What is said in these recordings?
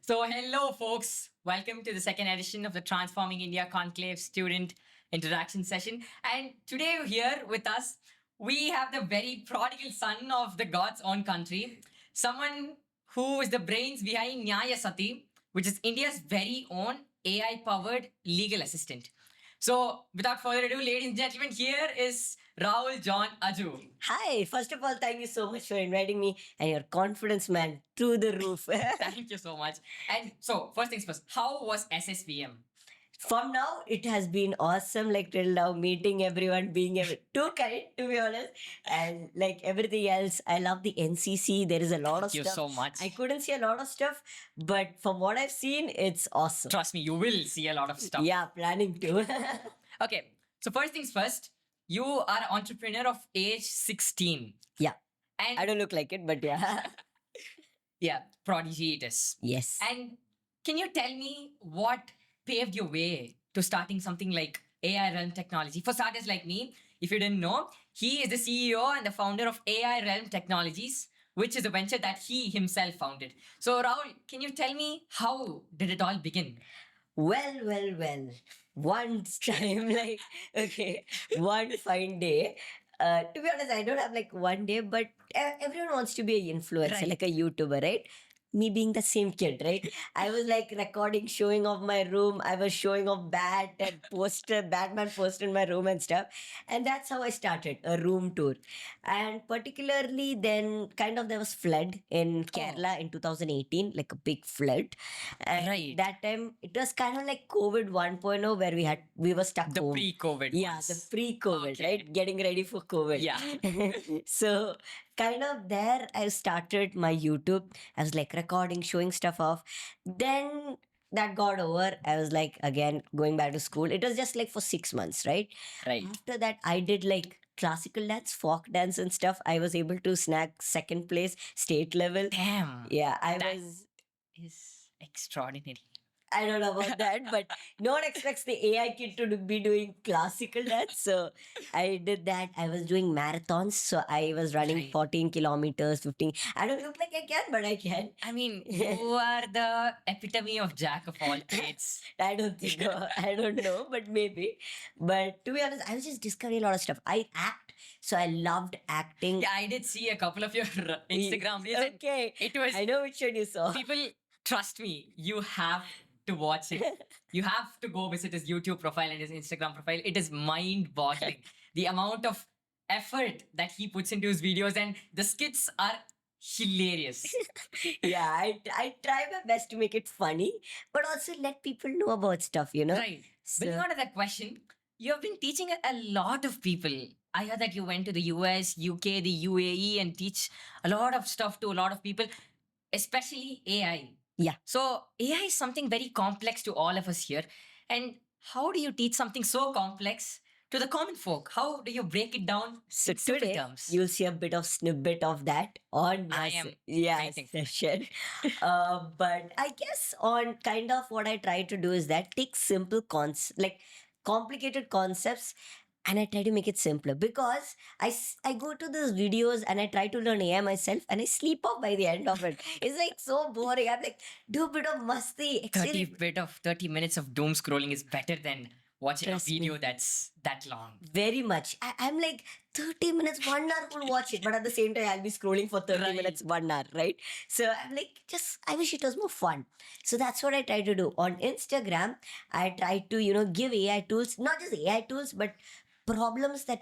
So, hello, folks. Welcome to the second edition of the Transforming India Conclave Student Interaction Session. And today, here with us, we have the very prodigal son of the God's own country, someone who is the brains behind Nyaya Sati, which is India's very own AI powered legal assistant. So, without further ado, ladies and gentlemen, here is Rahul John Aju. Hi, first of all, thank you so much for inviting me and your confidence, man, through the roof. Thank you so much. And so, first things first, how was SSVM? From now, it has been awesome. Like till now, meeting everyone, being too kind, to be honest, and like everything else. I love the NCC. There is a lot of Thank you stuff. so much. I couldn't see a lot of stuff, but from what I've seen, it's awesome. Trust me, you will see a lot of stuff. Yeah, planning to. Okay, so first things first, you are an entrepreneur of age 16. Yeah, And I don't look like it, but yeah. yeah, prodigy it is. Yes. And can you tell me what paved your way to starting something like AI Realm Technology? For starters like me, if you didn't know, he is the CEO and the founder of AI Realm Technologies, which is a venture that he himself founded. So Rahul, can you tell me how did it all begin? Well. One time, like, okay, one fine day. To be honest, I don't have like one day, but everyone wants to be an influencer, Right. like a YouTuber, right? Me being the same kid, right? I was like recording, showing off my room. I was showing off Batman poster in my room and stuff. And that's how I started a room tour. And particularly then kind of there was flood in Kerala in 2018, like a big flood. And Right. that time it was kind of like COVID 1.0 where we were stuck The home. pre-COVID Yeah, ones. the pre-COVID, Okay. right? Getting ready for COVID. Yeah. So kind of there I started my YouTube. I was like recording, showing stuff off. Then that got over. I was like again going back to school. It was just like for 6 months, right? Right. After that, I did like classical dance, folk dance, and stuff. I was able to snag second place, state level. Damn. Yeah, I That was. is extraordinary. I don't know about that, but no one expects the AI kid to be doing classical dance. So I did that. I was doing marathons. So I was running Right. 14 kilometers, 15. I don't look like I can, but I can. I mean, you are the epitome of jack of all trades. I don't think, I don't know, but maybe. But to be honest, I was just discovering a lot of stuff. I act. So I loved acting. Yeah, I did see a couple of your Instagram reels. and Okay. It was I know which one you saw. people. Trust me, you have to watch it. You have to go visit his YouTube profile and his Instagram profile. It is mind-boggling. The amount of effort that he puts into his videos, and the skits are hilarious. Yeah, I try my best to make it funny, but also let people know about stuff, you know? Right. So- Building on to that question, you have been teaching a lot of people. I heard that you went to the US, UK, the UAE and teach a lot of stuff to a lot of people, especially AI. Yeah. So AI is something very complex to all of us here. And how do you teach something so complex to the common folk? How do you break it down So in simple today terms? you'll see a bit of snippet of that on I my am waiting. session. But I guess on kind of what I try to do is that take simple like complicated concepts and I try to make it simpler because I go to these videos and I try to learn AI myself and I sleep off by the end of it. It's like so boring. I'm like, do a bit of masti. 30 minutes of doom scrolling is better than watching Trust a video me. that's that long. Very much. I'm like 30 minutes, 1 hour will watch it, but at the same time, I'll be scrolling for 30 Right. minutes, 1 hour, right? So I'm like, I wish it was more fun. So that's what I try to do. On Instagram, I try to, give AI tools, not just AI tools, but problems that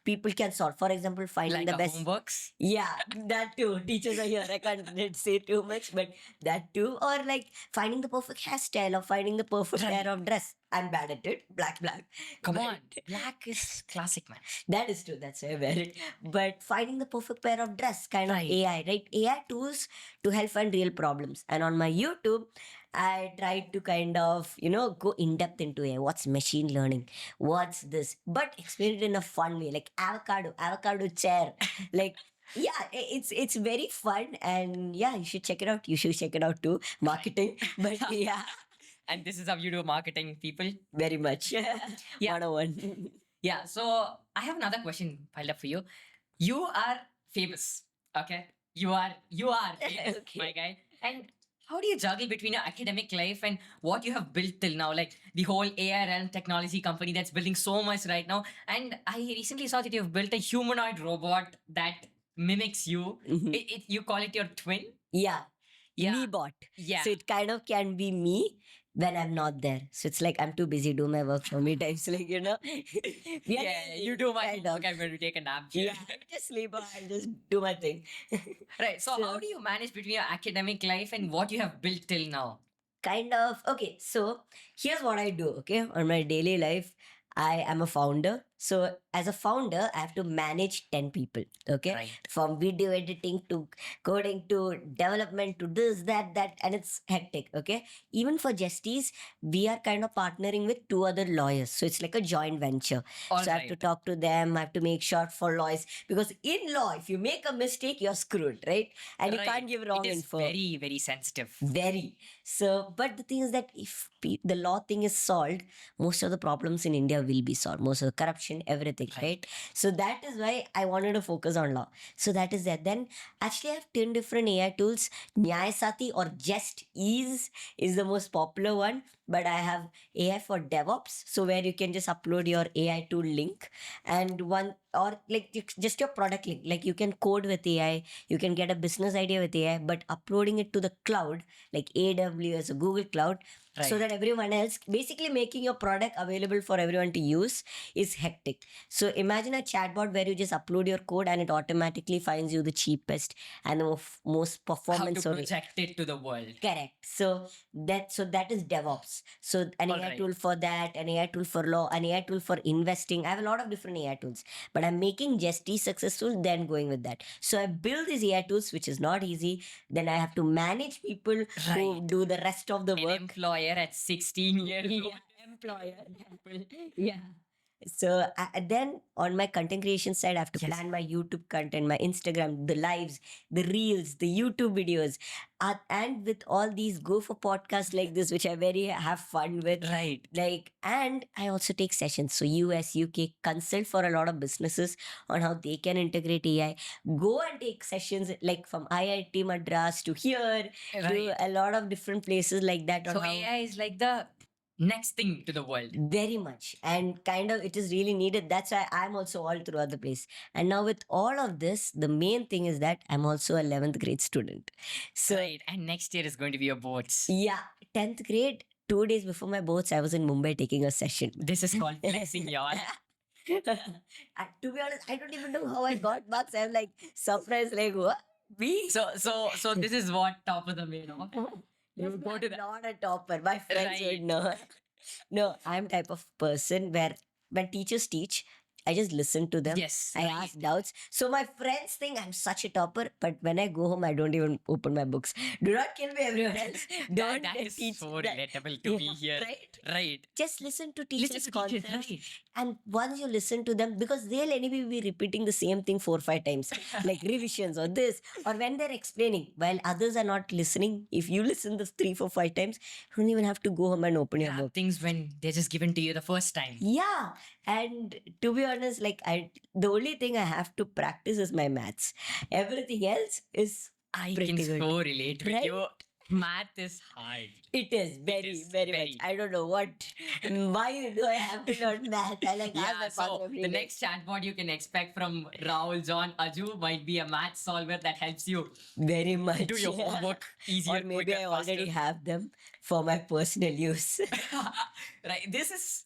people can solve. For example, finding Like the a best. homeworks. Yeah, that too. Teachers are here. I can't say too much, but that too. Or like finding the perfect hairstyle or finding the perfect Right. pair of dress. I'm bad at it. Black. Come But- on. Black is classic, man. That is true. That's why I wear it. But finding the perfect pair of dress, kind of Right. AI, right? AI tools to help find real problems. And on my YouTube, I try to kind of, go in depth into AI. What's machine learning? What's this? But explain it in a fun way, like avocado chair. Like, yeah, it's very fun. And yeah, you should check it out. You should check it out too. Marketing. But yeah, And this is how you do marketing, people. very much. Yeah. 101. Yeah. So I have another question piled up for you. You are famous. Okay. You are famous, Okay. my guy. And how do you juggle between your academic life and what you have built till now? Like the whole AI realm technology company that's building so much right now. And I recently saw that you've built a humanoid robot that mimics you. Mhm. You call it your twin? Yeah. Yeah. Me bot. Yeah. So it kind of can be me when I'm not there. So it's like I'm too busy doing my work for me times, like, we are Yeah, lazy, you do my kind homework. of. I'm going to take a nap here. Yeah, I just sleep or I just do my thing. Right. So, how So- do you manage between your academic life and what you have built till now? Kind of. Okay, so here's what I do. Okay, on my daily life, I am a founder. So as a founder, I have to manage 10 people. Okay, Right. from video editing to coding to development to this, that, and it's hectic. Okay, even for Justice, we are kind of partnering with two other lawyers, so it's like a joint venture. All So I have to talk to them. I have to make sure for lawyers, because in law, if you make a mistake, you're screwed, right? And you can't give wrong It is info. very, very sensitive. Very. So, but the thing is that if the law thing is solved, most of the problems in India will be solved. Most of the corruption, everything, right? So that is why I wanted to focus on law. So that is that. Then actually I have 10 different AI tools. Nyayasati or Just Ease is the most popular one. But I have AI for DevOps. So where you can just upload your AI tool link and one or like just your product link. Like you can code with AI, you can get a business idea with AI, but uploading it to the cloud like AWS or Google Cloud, so Right. that everyone else, basically making your product available for everyone to use, is hectic. So imagine a chatbot where you just upload your code and it automatically finds you the cheapest and the most How performance to or project it to the world. correct. So that is DevOps. So an AI Alright. tool for that, an AI tool for law, an AI tool for investing. I have a lot of different AI tools, but I'm making Justy successful, then going with that. So I build these AI tools, which is not easy. Then I have to manage people who Right. do the rest of the An work. employer at 16 years old. Yeah, employer. Yeah. So then on my content creation side, I have to Yes. plan my YouTube content, my Instagram, the lives, the reels, the YouTube videos, and with all these go for podcasts like this, which I very have fun with. Right. Like, and I also take sessions. So US, UK, consult for a lot of businesses on how they can integrate AI. Go and take sessions like from IIT Madras to here to Right. a lot of different places like that. So on how AI is like the next thing to the world. very much, and kind of it is really needed. That's why I'm also all throughout the place. And now with all of this, the main thing is that I'm also a 11th grade student. So Right. And next year is going to be your boards. yeah, 10th grade, 2 days before my boards, I was in Mumbai taking a session. This is called flexing, y'all. To be honest, I don't even know how I got marks. I'm like surprised, like what? Me? So this is what top of the main of. You Yes, go I'm to the not a topper. My friends Right. would know. No, I'm type of person where when teachers teach, I just listen to them. Yes. I right. ask doubts. So my friends think I'm such a topper, but when I go home, I don't even open my books. Do not kill me, everyone else. Don't That is teach so that- relatable to me Yeah, here. Right? Right. Just listen to teachers' Listen to teachers, concepts. right. And once you listen to them, because they'll anyway be repeating the same thing 4 or 5 times, like revisions or this, or when they're explaining, while others are not listening. If you listen this 3, 4, 5 times, you don't even have to go home and open your There are book. things when they're just given to you the first time. Yeah. And to be honest, like the only thing I have to practice is my maths. Everything else is I pretty can good. so relate with Right? you. Math is hard. It is very, is very, very. much. I don't know what. Why do I have to learn math? I like ask my Yeah, father so every the day. next chatbot you can expect from Rahul John Aju might be a math solver that helps you Very much. do your homework easier, Or maybe quicker, I already faster. have them for my personal use. Right. This is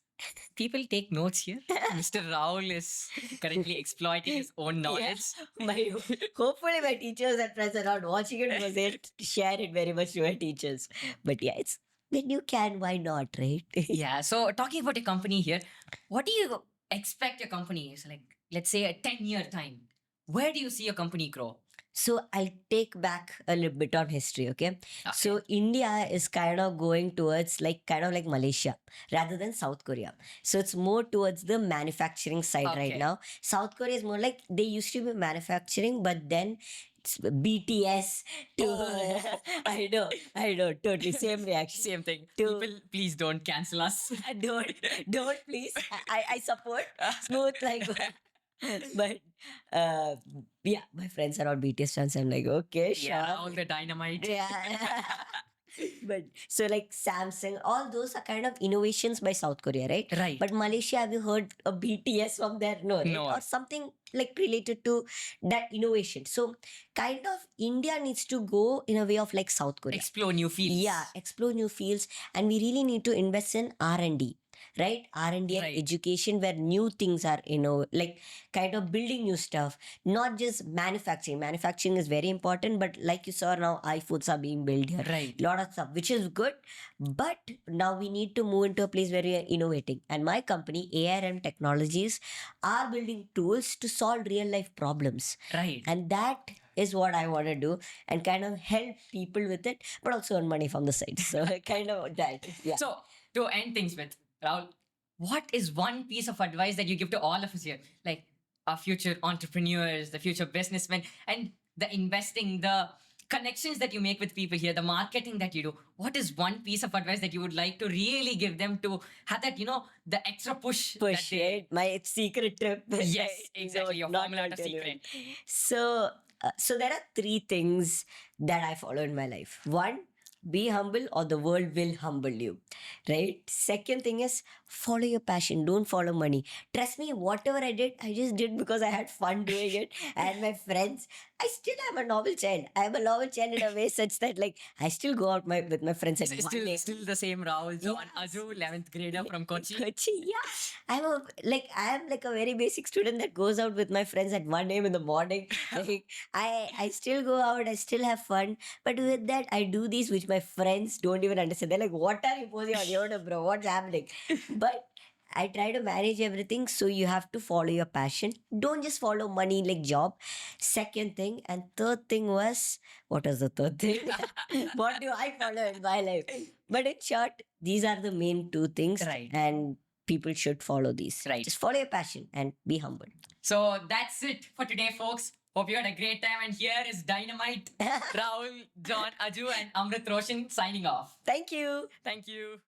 people take notes here. Mr. Rahul is currently exploiting his own knowledge. my Hopefully my teachers and friends are not watching it because they share it very much to my teachers. But yeah, it's when you can, why not, right? Yeah. So talking about your company here, what do you expect your company is like? Let's say a 10-year time. Where do you see your company grow? So I'll take back a little bit on history, okay? Okay. So India is kind of going towards kind of like Malaysia rather than South Korea. So it's more towards the manufacturing side right Okay. now. South Korea is more like they used to be manufacturing, but then it's BTS to Oh. I know, totally same reaction. Same thing. To- People, please don't cancel us. Don't please. I support smooth like but yeah, my friends are all BTS fans. I'm like, okay, sure. Yeah, all the dynamite. Yeah. But so like Samsung, all those are kind of innovations by South Korea, right? Right. But Malaysia, have you heard a BTS from there? No, right? No. Or something like related to that innovation. So kind of India needs to go in a way of like South Korea. Explore new fields. Yeah, explore new fields, and we really need to invest in R&D, right? R&D and Right. education where new things are, like kind of building new stuff, not just manufacturing. Manufacturing is very important, but like you saw now, iPhones are being built here. Right. Lot of stuff, which is good, but now we need to move into a place where we are innovating. And my company, ARM Technologies, are building tools to solve real life problems. Right. And that is what I want to do and kind of help people with it, but also earn money from the side. So kind of that. Yeah. So, to end things with, Rahul, what is one piece of advice that you give to all of us here? Like our future entrepreneurs, the future businessmen, and the investing, the connections that you make with people here, the marketing that you do. What is one piece of advice that you would like to really give them to have that, the extra push? Push, that they, right? My secret trip. Yes, right? exactly. Your not formula to to anyone. secret. So there are three things that I follow in my life. One, be humble or the world will humble you, right? Second thing is follow your passion, don't follow money. Trust me, whatever I did, I just did because I had fun doing it. And my friends, I still am a novel child. I am a novel child in a way such that like I still go out with my friends at It's 1 a.m. still the same Rahul John Yes. Aju, 11th grader from Kochi. Kochi, yeah. I am like a very basic student that goes out with my friends at 1 a.m. in the morning. Like I still go out, I still have fun. But with that, I do these which my friends don't even understand. They're like, what are you posing on YouTube, bro? What's happening? But I try to manage everything. So you have to follow your passion. Don't just follow money like job. Second thing. And third thing was, what was the third thing? What do I follow in my life? But in short, these are the main two things. Right. And people should follow these. Right. Just follow your passion and be humble. So that's it for today, folks. Hope you had a great time. And here is Dynamite, Rahul, John, Aju, and Amrit Roshan signing off. Thank you. Thank you.